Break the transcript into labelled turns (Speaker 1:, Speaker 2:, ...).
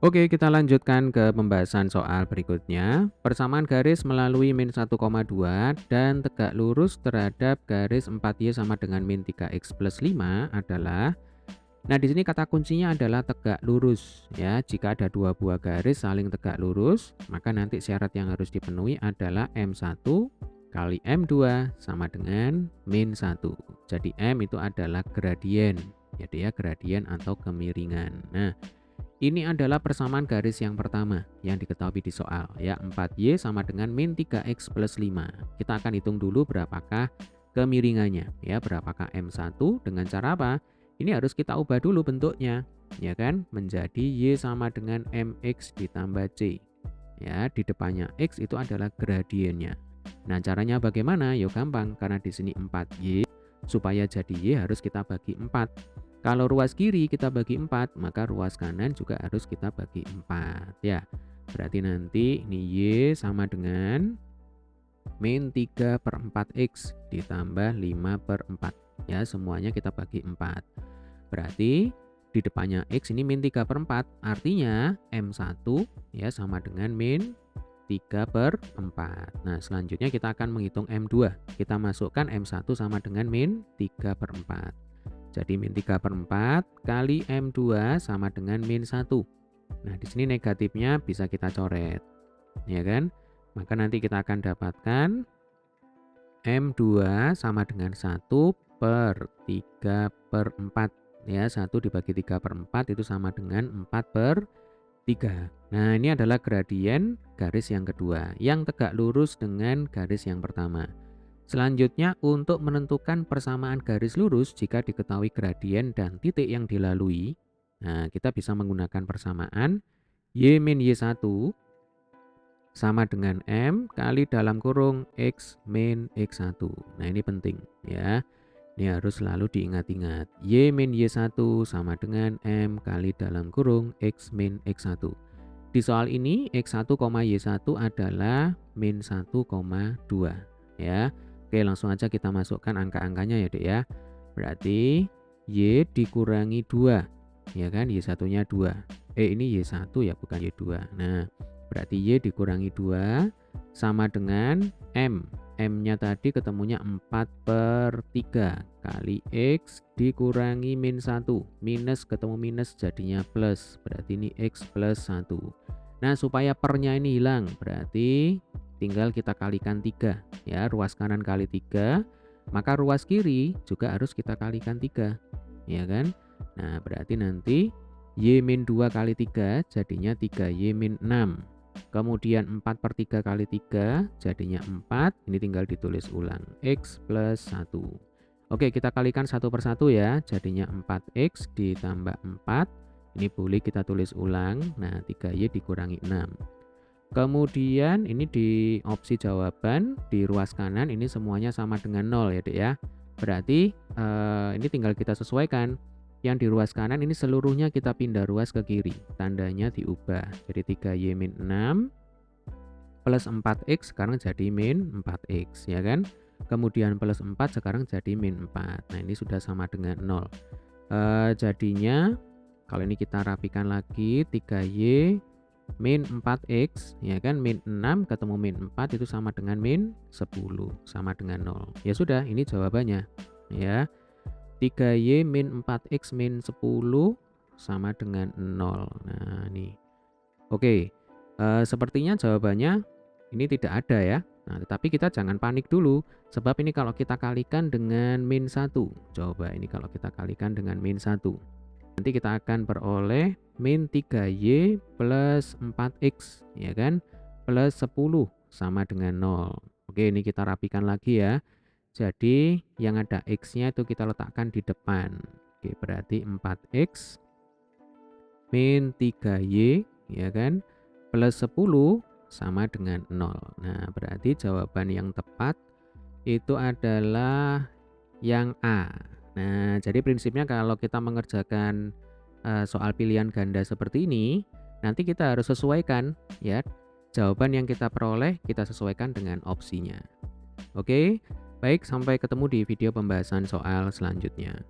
Speaker 1: Oke, kita lanjutkan ke pembahasan soal berikutnya. Persamaan garis melalui min 1,2 dan tegak lurus terhadap garis 4Y sama dengan min 3X plus 5 adalah. Nah, di sini kata kuncinya adalah tegak lurus ya. Jika ada dua buah garis saling tegak lurus, maka nanti syarat yang harus dipenuhi adalah M1 kali M2 sama dengan min 1. Jadi M itu adalah gradien. Jadi ya gradien atau kemiringan. Nah, ini adalah persamaan garis yang pertama yang diketahui di soal ya. 4Y sama dengan min 3X plus 5. Kita akan hitung dulu berapakah kemiringannya ya, berapakah M1 dengan cara apa? Ini harus kita ubah dulu bentuknya ya kan, menjadi Y sama dengan MX ditambah C. Ya, di depannya X itu adalah gradiennya. Nah, caranya bagaimana? Yo gampang, karena di sini 4Y, supaya jadi Y harus kita bagi 4. Kalau ruas kiri kita bagi 4, maka ruas kanan juga harus kita bagi 4 ya. Berarti nanti ini Y sama dengan min 3/4X ditambah 5/4 ya, semuanya kita bagi 4. Berarti di depannya X ini min 3/4, artinya M1 ya sama dengan min 3/4. Nah, selanjutnya kita akan menghitung M2. Kita masukkan M1 sama dengan min 3/4. Jadi min 3/4 kali M2 sama dengan min 1. Nah, di sini negatifnya bisa kita coret. Ya kan? Maka nanti kita akan dapatkan M2 sama dengan 1/3/4. Ya, 1 dibagi 3/4 itu sama dengan 4/3. Nah, ini adalah gradien garis yang kedua yang tegak lurus dengan garis yang pertama. Selanjutnya, untuk menentukan persamaan garis lurus jika diketahui gradien dan titik yang dilalui, nah kita bisa menggunakan persamaan Y min Y1 sama dengan M kali dalam kurung X min X1. Nah, ini penting ya. Ini harus selalu diingat-ingat. Y min Y1 sama dengan M kali dalam kurung X min X1. Di soal ini X1, Y1 adalah min 1,2 ya. Oke, langsung aja kita masukkan angka-angkanya ya, Dek ya. Berarti Y dikurangi 2, ya kan? Y1-nya 2. Ini Y1 ya, bukan Y2. Nah, berarti Y dikurangi 2 sama dengan M. M-nya tadi ketemunya 4/3 kali X dikurangi min 1. Minus ketemu minus jadinya plus. Berarti ini X plus 1. Nah, supaya pernya ini hilang, berarti tinggal kita kalikan 3 ya, ruas kanan kali 3, maka ruas kiri juga harus kita kalikan 3 ya kan. Nah, berarti nanti Y min 2 kali 3 jadinya 3Y min 6. Kemudian 4/3 kali 3 jadinya 4, ini tinggal ditulis ulang X plus 1. Oke, kita kalikan satu persatu ya, jadinya 4X ditambah 4, ini boleh kita tulis ulang. Nah, 3Y dikurangi 6. Kemudian ini di opsi jawaban di ruas kanan ini semuanya sama dengan 0 ya, Dek ya. Berarti ini tinggal kita sesuaikan. Yang di ruas kanan ini seluruhnya kita pindah ruas ke kiri. Tandanya diubah. Jadi 3Y min 6 plus 4X sekarang jadi min 4X ya kan. Kemudian plus 4 sekarang jadi min 4. Nah, ini sudah sama dengan 0. Jadinya kalau ini kita rapikan lagi, 3Y min 4X ya kan, min 6 ketemu min 4 itu sama dengan min 10, sama dengan 0. Ya sudah, ini jawabannya ya. 3Y min 4X min 10 sama dengan 0. Nah, ini oke. Sepertinya jawabannya ini tidak ada ya. Nah, tetapi kita jangan panik dulu, sebab ini kalau kita kalikan dengan min 1. Coba ini kalau kita kalikan dengan min 1, nanti kita akan peroleh min 3Y plus 4X ya kan, plus 10 sama dengan 0. Oke, ini kita rapikan lagi ya. Jadi yang ada X-nya itu kita letakkan di depan. Oke, berarti 4X min 3Y ya kan, plus 10 sama dengan 0. Nah, berarti jawaban yang tepat itu adalah yang A. Nah, jadi prinsipnya kalau kita mengerjakan soal pilihan ganda seperti ini, nanti kita harus sesuaikan ya, jawaban yang kita peroleh kita sesuaikan dengan opsinya. Oke, baik, sampai ketemu di video pembahasan soal selanjutnya.